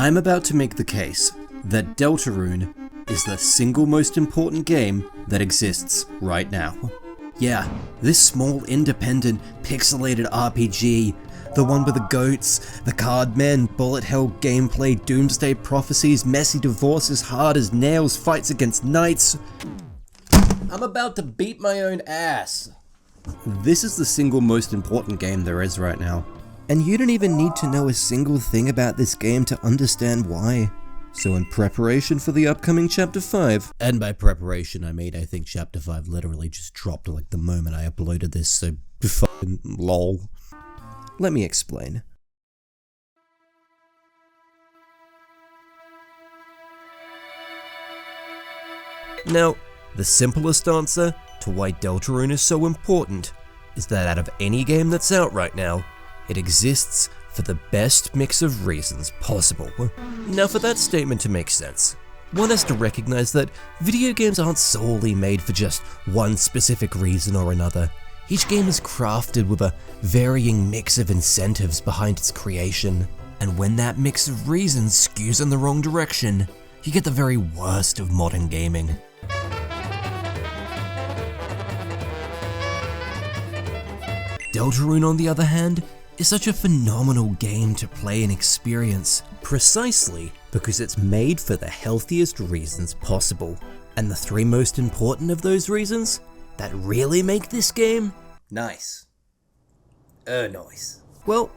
I'm about to make the case that Deltarune is the single most important game that exists right now. Yeah, this small, independent, pixelated RPG, the one with the goats, the card men, bullet hell gameplay, doomsday prophecies, messy divorces, hard as nails, fights against knights. I'm about to beat my own ass. This is the single most important game there is right now. And you don't even need to know a single thing about this game to understand why. So in preparation for the upcoming Chapter 5, and by preparation I mean I think Chapter 5 literally just dropped like the moment I uploaded this, so fucking lol. Let me explain. Now, the simplest answer to why Deltarune is so important is that out of any game that's out right now, it exists for the best mix of reasons possible. Now for that statement to make sense, one has to recognize that video games aren't solely made for just one specific reason or another. Each game is crafted with a varying mix of incentives behind its creation, and when that mix of reasons skews in the wrong direction, you get the very worst of modern gaming. Deltarune, on the other hand, is such a phenomenal game to play and experience, precisely because it's made for the healthiest reasons possible. And the three most important of those reasons that really make this game nice. Nice. Well,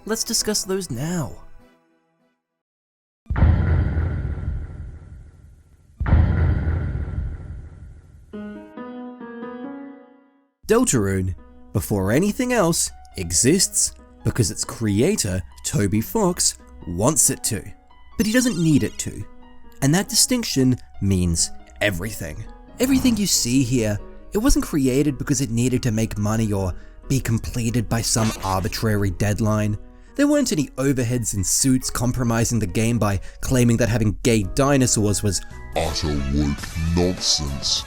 let's discuss those now. Deltarune, before anything else, exists because its creator, Toby Fox, wants it to. But he doesn't need it to. And that distinction means everything. Everything you see here, it wasn't created because it needed to make money or be completed by some arbitrary deadline. There weren't any overheads and suits compromising the game by claiming that having gay dinosaurs was utter woke nonsense.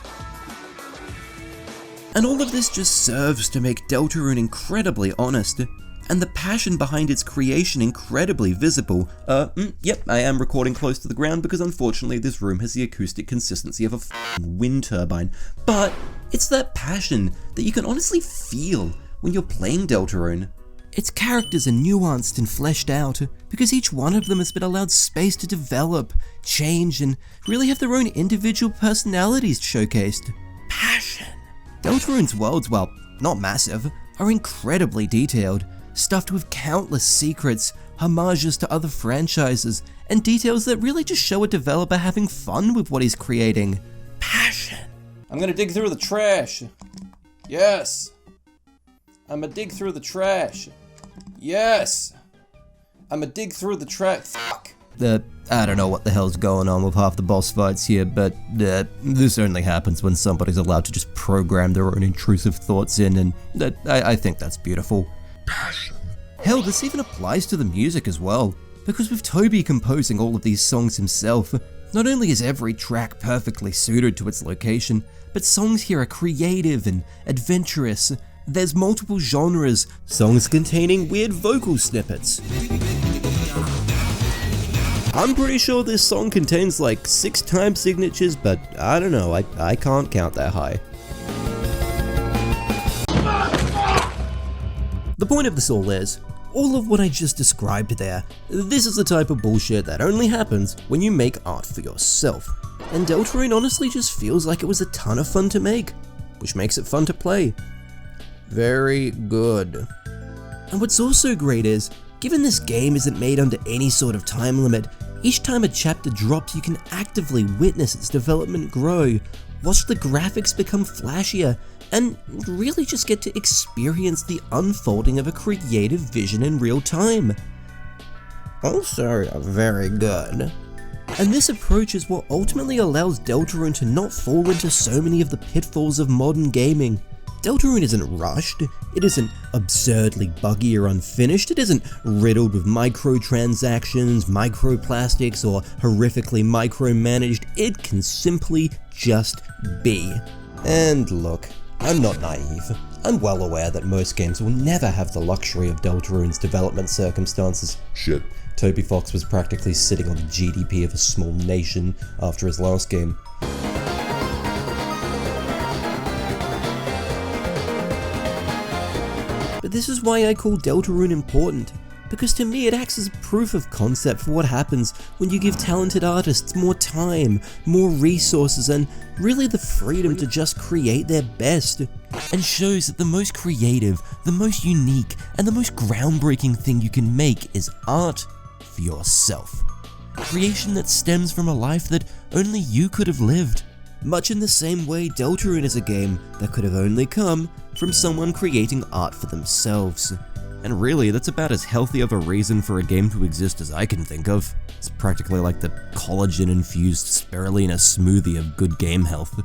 And all of this just serves to make Deltarune incredibly honest, and the passion behind its creation incredibly visible. Yep, I am recording close to the ground because unfortunately this room has the acoustic consistency of a f***ing wind turbine. But it's that passion that you can honestly feel when you're playing Deltarune. Its characters are nuanced and fleshed out because each one of them has been allowed space to develop, change, and really have their own individual personalities showcased. Passion. Deltarune's worlds, while not massive, are incredibly detailed, stuffed with countless secrets, homages to other franchises, and details that really just show a developer having fun with what he's creating. Passion. I'm gonna dig through the trash. Yes. I'm gonna dig through the trash. Yes. I'm gonna dig through the trash. Fuck. I don't know what the hell's going on with half the boss fights here, but this only happens when somebody's allowed to just program their own intrusive thoughts in, and I think that's beautiful. Passion. Hell, this even applies to the music as well, because with Toby composing all of these songs himself, not only is every track perfectly suited to its location, but songs here are creative and adventurous. There's multiple genres, songs containing weird vocal snippets. I'm pretty sure this song contains like 6 time signatures, but I don't know, I can't count that high. The point of this all is, all of what I just described there, this is the type of bullshit that only happens when you make art for yourself. And Deltarune honestly just feels like it was a ton of fun to make, which makes it fun to play. Very good. And what's also great is, given this game isn't made under any sort of time limit, each time a chapter drops you can actively witness its development grow, watch the graphics become flashier, and really just get to experience the unfolding of a creative vision in real time. Also very good. And this approach is what ultimately allows Deltarune to not fall into so many of the pitfalls of modern gaming. Deltarune isn't rushed, it isn't absurdly buggy or unfinished, it isn't riddled with microtransactions, microplastics, or horrifically micromanaged. It can simply just be. And look, I'm not naive. I'm well aware that most games will never have the luxury of Deltarune's development circumstances. Shit. Toby Fox was practically sitting on the GDP of a small nation after his last game. But this is why I call Deltarune important, because to me it acts as proof of concept for what happens when you give talented artists more time, more resources, and really the freedom to just create their best, and shows that the most creative, the most unique, and the most groundbreaking thing you can make is art for yourself. Creation that stems from a life that only you could have lived. Much in the same way, Deltarune is a game that could have only come from someone creating art for themselves. And really, that's about as healthy of a reason for a game to exist as I can think of. It's practically like the collagen-infused spirulina smoothie of good game health.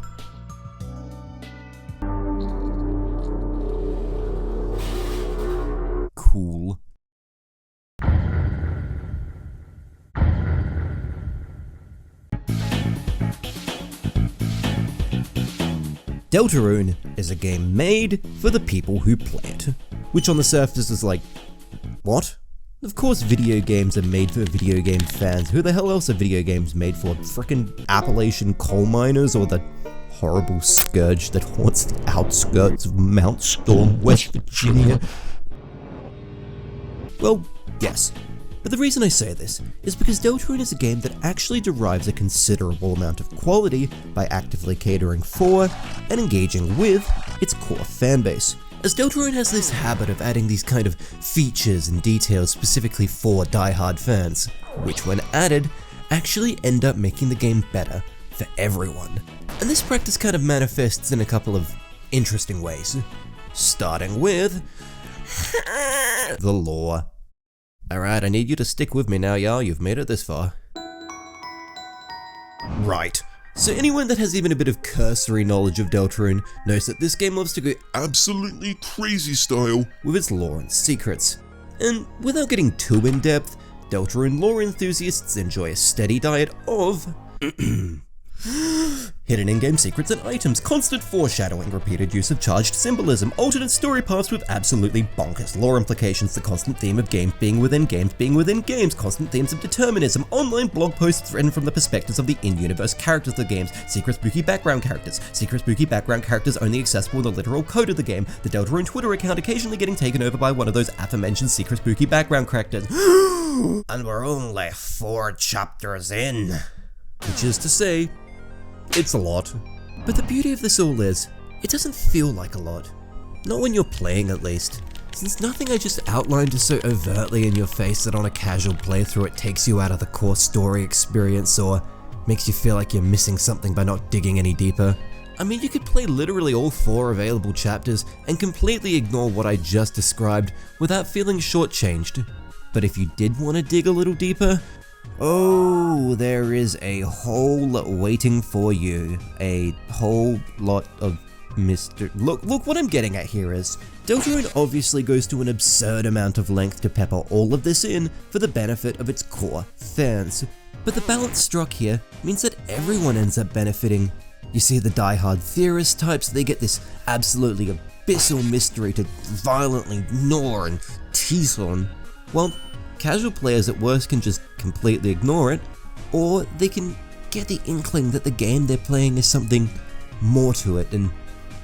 Cool. Deltarune is a game made for the people who play it. Which on the surface is like, what? Of course video games are made for video game fans. Who the hell else are video games made for? Frickin' Appalachian coal miners or the horrible scourge that haunts the outskirts of Mount Storm, West Virginia? Well, yes. But the reason I say this is because Deltarune is a game that actually derives a considerable amount of quality by actively catering for and engaging with its core fanbase. As Deltarune has this habit of adding these kind of features and details specifically for die-hard fans, which when added, actually end up making the game better for everyone. And this practice kind of manifests in a couple of interesting ways. Starting with the lore. Alright, I need you to stick with me now, y'all, you've made it this far. Right. So anyone that has even a bit of cursory knowledge of Deltarune knows that this game loves to go Absolutely crazy style. with its lore and secrets. And without getting too in-depth, Deltarune lore enthusiasts enjoy a steady diet of hidden in-game secrets and items, constant foreshadowing, repeated use of charged symbolism, alternate story paths with absolutely bonkers lore implications, the constant theme of games being within games, constant themes of determinism, online blog posts written from the perspectives of the in-universe characters of the games, secret spooky background characters only accessible in the literal code of the game, the Deltarune Twitter account occasionally getting taken over by one of those aforementioned secret spooky background characters. And we're only 4 chapters in. Which is to say, it's a lot. But the beauty of this all is, it doesn't feel like a lot. Not when you're playing, at least. Since nothing I just outlined is so overtly in your face that on a casual playthrough it takes you out of the core story experience or makes you feel like you're missing something by not digging any deeper. I mean, you could play literally all 4 available chapters and completely ignore what I just described without feeling shortchanged. But if you did want to dig a little deeper, oh, there is a whole waiting for you. A whole lot of Look, what I'm getting at here is, Deltarune obviously goes to an absurd amount of length to pepper all of this in for the benefit of its core fans. But the balance struck here means that everyone ends up benefiting. You see the die-hard theorist types, they get this absolutely abyssal mystery to violently gnaw and tease on, while casual players at worst can just completely ignore it, or they can get the inkling that the game they're playing is something more to it and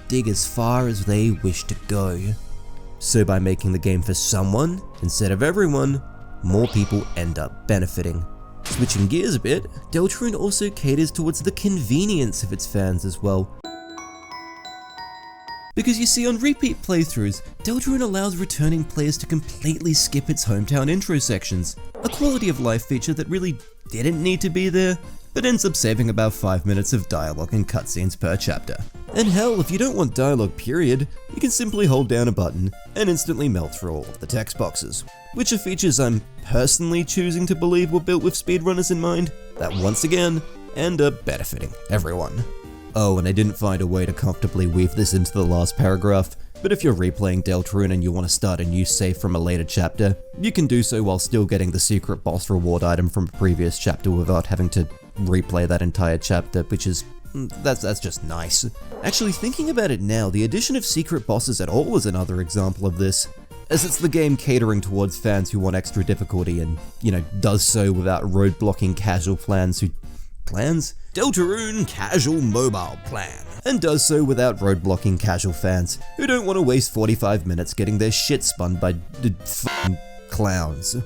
dig as far as they wish to go. So by making the game for someone instead of everyone, more people end up benefiting. Switching gears a bit, Deltarune also caters towards the convenience of its fans as well. Because you see, on repeat playthroughs, Deltarune allows returning players to completely skip its hometown intro sections, a quality of life feature that really didn't need to be there, but ends up saving about 5 minutes of dialogue and cutscenes per chapter. And hell, if you don't want dialogue period, you can simply hold down a button and instantly melt through all of the text boxes, which are features I'm personally choosing to believe were built with speedrunners in mind, that once again, end up benefiting everyone. Oh, and I didn't find a way to comfortably weave this into the last paragraph, but if you're replaying Deltarune and you want to start a new save from a later chapter, you can do so while still getting the secret boss reward item from a previous chapter without having to replay that entire chapter, which is That's just nice. Actually, thinking about it now, the addition of secret bosses at all is another example of this, as it's the game catering towards fans who want extra difficulty and, does so without roadblocking casual Deltarune Casual Mobile Plan. And does so without roadblocking casual fans who don't want to waste 45 minutes getting their shit spun by f***ing clowns.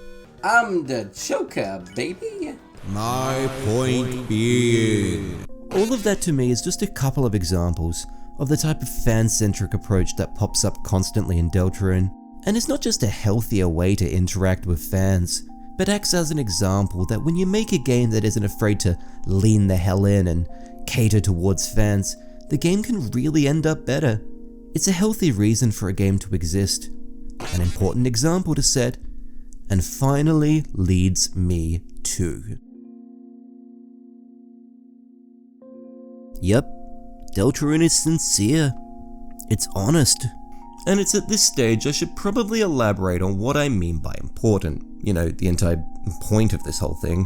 I'm the Joker, baby. My point being. All of that to me is just a couple of examples of the type of fan-centric approach that pops up constantly in Deltarune. And it's not just a healthier way to interact with fans, but acts as an example that when you make a game that isn't afraid to lean the hell in and cater towards fans, the game can really end up better. It's a healthy reason for a game to exist, an important example to set, and finally leads me to. Yep, Deltarune is sincere. It's honest. And it's at this stage I should probably elaborate on what I mean by important, the entire point of this whole thing.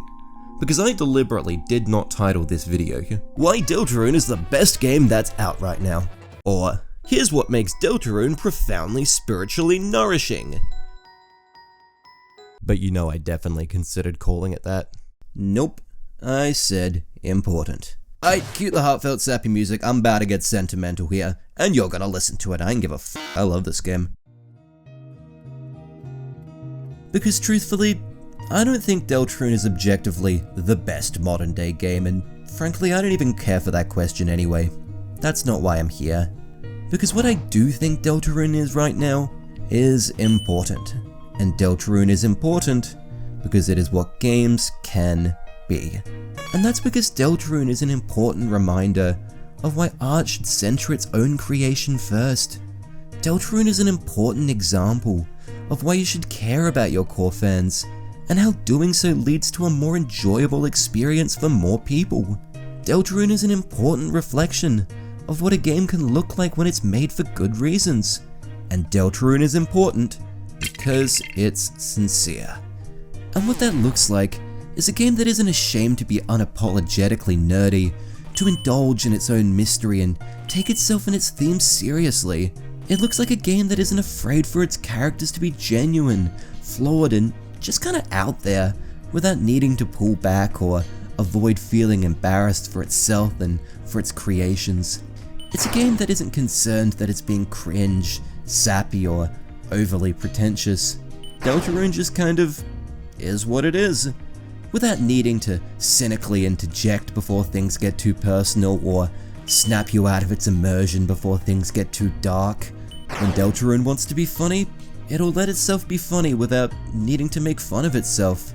Because I deliberately did not title this video, Why Deltarune is the best game that's out right now. Or, here's what makes Deltarune profoundly spiritually nourishing. But I definitely considered calling it that. Nope, I said important. Alright, cue the heartfelt sappy music, I'm about to get sentimental here, and you're gonna listen to it, I don't give a f***, I love this game. Because truthfully, I don't think Deltarune is objectively the best modern day game, and frankly I don't even care for that question anyway. That's not why I'm here. Because what I do think Deltarune is right now is important. And Deltarune is important because it is what games can be. And that's because Deltarune is an important reminder of why art should center its own creation first. Deltarune is an important example of why you should care about your core fans, and how doing so leads to a more enjoyable experience for more people. Deltarune is an important reflection of what a game can look like when it's made for good reasons. And Deltarune is important because it's sincere. And what that looks like is a game that isn't ashamed to be unapologetically nerdy, to indulge in its own mystery and take itself and its themes seriously. It looks like a game that isn't afraid for its characters to be genuine, flawed, and just kinda out there, without needing to pull back or avoid feeling embarrassed for itself and for its creations. It's a game that isn't concerned that it's being cringe, sappy, or overly pretentious. Deltarune just kind of is what it is, without needing to cynically interject before things get too personal or snap you out of its immersion before things get too dark. When Deltarune wants to be funny, it'll let itself be funny without needing to make fun of itself.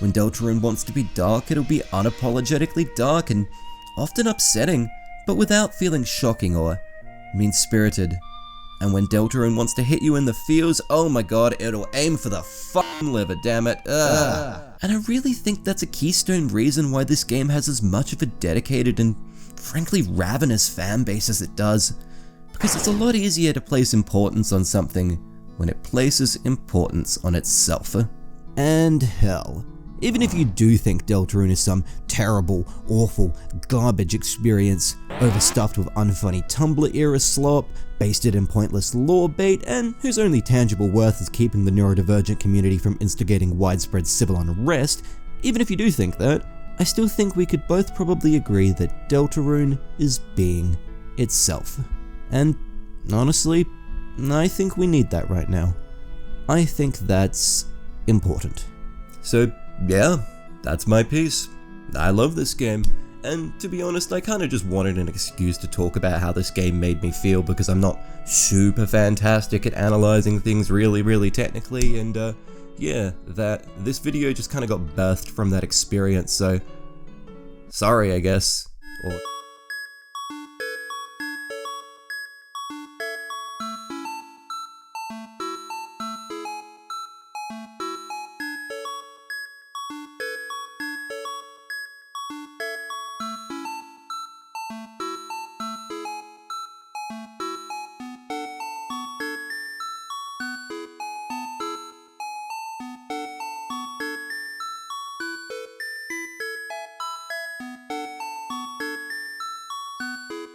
When Deltarune wants to be dark, it'll be unapologetically dark and often upsetting, but without feeling shocking or mean-spirited. And when Deltarune wants to hit you in the feels, oh my god, it'll aim for the fucking liver, damn it. And I really think that's a keystone reason why this game has as much of a dedicated and frankly ravenous fan base as it does. Because it's a lot easier to place importance on something when it places importance on itself. And hell, even if you do think Deltarune is some terrible, awful, garbage experience, overstuffed with unfunny Tumblr-era slop, basted in pointless lore bait, and whose only tangible worth is keeping the neurodivergent community from instigating widespread civil unrest, even if you do think that, I still think we could both probably agree that Deltarune is being itself. And honestly, I think we need that right now. I think that's important. So yeah, that's my piece. I love this game, and to be honest, I kinda just wanted an excuse to talk about how this game made me feel because I'm not super fantastic at analyzing things really technically, and yeah, this video just kinda got birthed from that experience, so sorry I guess, or